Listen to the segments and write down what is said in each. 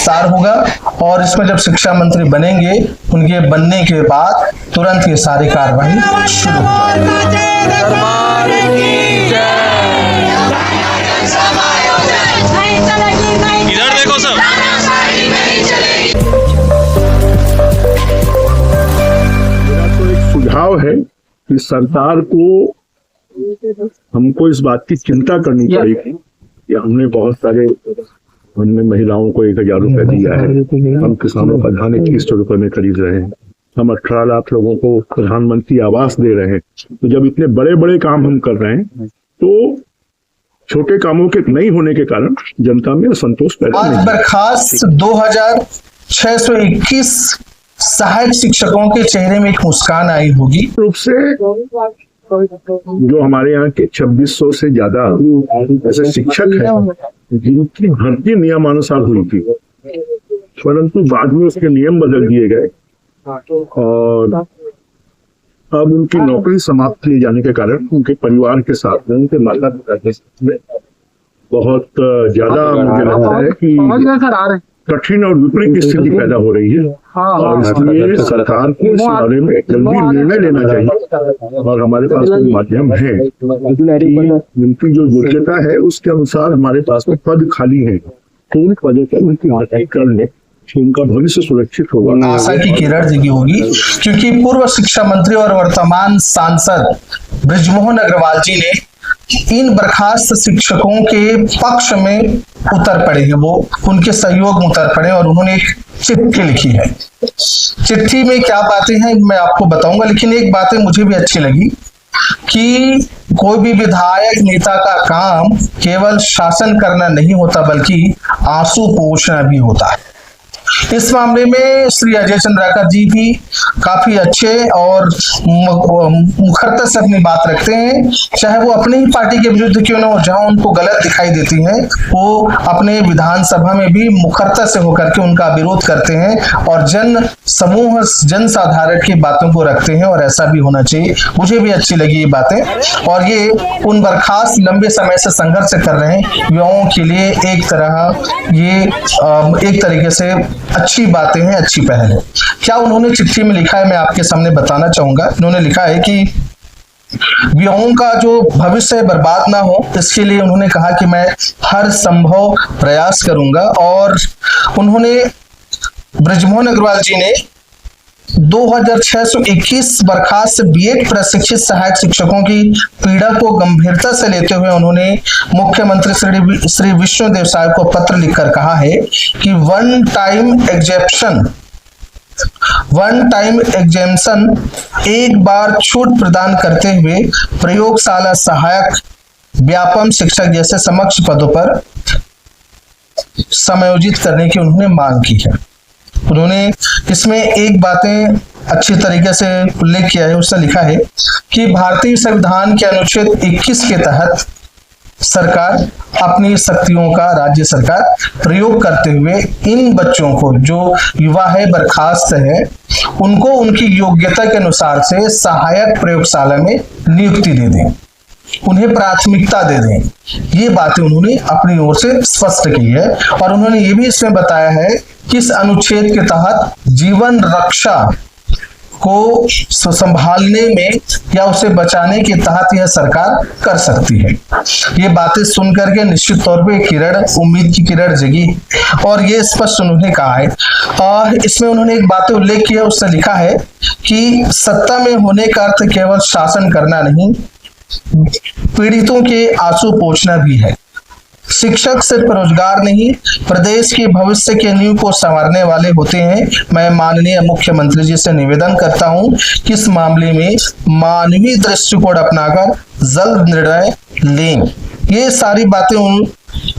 विस्तार होगा और इसमें जब शिक्षा मंत्री बनेंगे, उनके बनने के बाद तुरंत ये सारी कार्रवाई शुरू होगी। इधर देखो सब। मेरा तो एक सुझाव है कि सरकार को हमको इस बात की चिंता करनी पड़ेगी कि हमने महिलाओं को 1000 रुपए दिया है, हम किसानों का धान 2100 रुपए में खरीद रहे हैं, हम 18 लाख लोगों को प्रधानमंत्री आवास दे रहे हैं। तो जब इतने बड़े बड़े काम हम कर रहे हैं तो छोटे कामों के नहीं होने के कारण जनता में असंतोष पैदा आज बर्खास्त 2621 सहायक शिक्षकों के चेहरे में एक मुस्कान आई होगी। रूप से जो हमारे यहाँ के 2600 से ज्यादा ऐसे शिक्षक हैं जिनकी भर्ती नियमानुसार हुई थी, परंतु बाद में उसके नियम बदल दिए गए और अब उनकी नौकरी समाप्त किए जाने के कारण उनके परिवार के साथ उनके माता पिता के साथ बहुत ज्यादा मुझे लगता है कि कठिन और विपरीत स्थिति पैदा हो रही है और इसलिए सरकार को इस बारे में जल्दी निर्णय लेना चाहिए और हमारे पास कोई माध्यम है कि उनकी जो योग्यता है उसके अनुसार हमारे पास में पद खाली है तो उन पदों पर उनकी भर्ती कर ले, उनका भविष्य सुरक्षित होगा। आशा की किरण जगी होगी क्योंकि पूर्व शिक्षा मंत्री और वर्तमान सांसद बृजमोहन अग्रवाल जी ने इन बर्खास्त शिक्षकों के पक्ष में उतर पड़े हैं, वो उनके सहयोग में उतर पड़े और उन्होंने एक चिट्ठी लिखी है। चिट्ठी में क्या बातें हैं मैं आपको बताऊंगा, लेकिन एक बातें मुझे भी अच्छी लगी कि कोई भी विधायक नेता का काम केवल शासन करना नहीं होता बल्कि आंसू पोंछना भी होता है। इस मामले में श्री अजय चंद्राकर जी भी काफी अच्छे और मुखरता से अपनी बात रखते हैं, चाहे वो अपनी ही पार्टी के विरुद्ध क्यों ना हो, जहां उनको गलत दिखाई देती है वो अपने विधानसभा में भी मुखरता से होकर के उनका विरोध करते हैं और जन समूह जन साधारण की बातों को रखते हैं और ऐसा भी होना चाहिए। मुझे भी अच्छी लगी ये बातें और ये उन बर्खास्त लंबे समय से संघर्ष कर रहे हैं युवाओं के लिए एक तरीके से अच्छी बातें हैं, अच्छी पहल है। क्या उन्होंने चिट्ठी में लिखा है मैं आपके सामने बताना चाहूंगा। उन्होंने लिखा है कि युवाओं का जो भविष्य बर्बाद ना हो इसके लिए उन्होंने कहा कि मैं हर संभव प्रयास करूंगा और उन्होंने बृजमोहन अग्रवाल जी ने 2621 बर्खास्त बीएड प्रशिक्षित सहायक शिक्षकों की पीड़ा को गंभीरता से लेते हुए उन्होंने मुख्यमंत्री श्री विष्णुदेव साय को पत्र लिखकर कहा है कि वन टाइम एग्जेम्पशन एक बार छूट प्रदान करते हुए प्रयोगशाला सहायक व्यापम शिक्षक जैसे समक्ष पदों पर समायोजित करने की उन्होंने मांग की है। उन्होंने इसमें एक बातें अच्छी तरीके से उल्लेख किया है, उसने लिखा है कि भारतीय संविधान के अनुच्छेद 21 के तहत सरकार अपनी शक्तियों का राज्य सरकार प्रयोग करते हुए इन बच्चों को जो युवा है बर्खास्त है उनको उनकी योग्यता के अनुसार से सहायक प्रयोगशाला में नियुक्ति दे दें, उन्हें प्राथमिकता दे दें। ये बातें उन्होंने अपनी ओर से स्पष्ट की है और उन्होंने ये भी इसमें बताया है कि इस अनुच्छेद के तहत जीवन रक्षा को संभालने में या उसे बचाने के तहत यह सरकार कर सकती है। ये बातें सुनकर के निश्चित तौर पे उम्मीद की किरण जगी और ये स्पष्ट उन्होंने कहा है। इसमें उन्होंने एक बात उल्लेख किया, उसने लिखा है कि सत्ता में होने का अर्थ केवल शासन करना नहीं, पीड़ितों के आंसू पोंछना भी है। शिक्षक सिर्फ रोजगार नहीं प्रदेश के भविष्य के नींव को संवारने वाले होते हैं। मैं माननीय मुख्यमंत्री जी से निवेदन करता हूं कि इस मामले में मानवीय दृष्टिकोण अपनाकर जल्द निर्णय लें। ये सारी बातें उन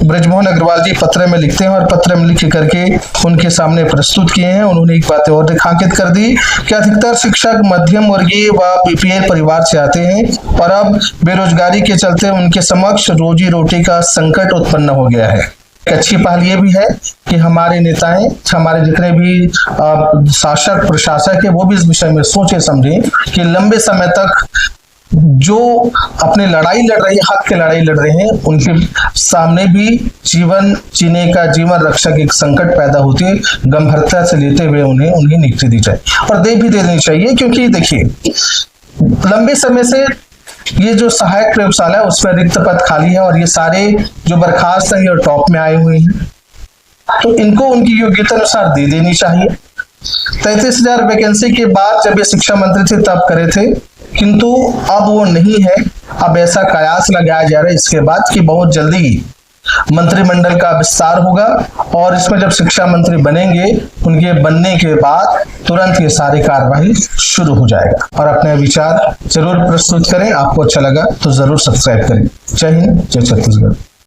बृजमोहन अग्रवाल जी पत्र में लिखते हैं और पत्र में लिख करके उनके सामने प्रस्तुत किए हैं। उन्होंने एक बात और रेखांकित कर दी कि अधिकतर शिक्षक मध्यम वर्गीय व बीपीएल परिवार से आते हैं और अब बेरोजगारी के चलते उनके समक्ष रोजी रोटी का संकट उत्पन्न हो गया है। एक अच्छी पहल ये भी है कि हमारे नेताएं, हमारे जितने भी शासक प्रशासक है वो भी इस विषय में सोचे समझे कि लंबे समय तक जो अपने लड़ाई लड़ रहे हैं, हक की लड़ाई लड़ रहे हैं, उनके सामने भी जीवन जीने का, जीवन रक्षा की संकट पैदा होती है। गंभीरता से लेते हुए उन्हें नियुक्ति दी जाए और दे देनी चाहिए, क्योंकि देखिए लंबे समय से ये जो सहायक प्रयोगशाला है उस पर रिक्त पद खाली है और ये सारे जो बर्खास्त हैं ये टॉप में आए हुए हैं, तो इनको उनकी योग्यता अनुसार दे देनी चाहिए। 33,000 वैकेंसी के बाद जब ये शिक्षा मंत्री थे तब करे थे, किंतु अब वो नहीं है। अब ऐसा कयास लगाया जा रहा है इसके बाद कि बहुत जल्दी मंत्रिमंडल का विस्तार होगा और इसमें जब शिक्षा मंत्री बनेंगे, उनके बनने के बाद तुरंत ये सारी कार्यवाही शुरू हो जाएगा। और अपने विचार जरूर प्रस्तुत करें। आपको अच्छा लगा तो जरूर सब्सक्राइब करें। जय हिंद, जय छत्तीसगढ़।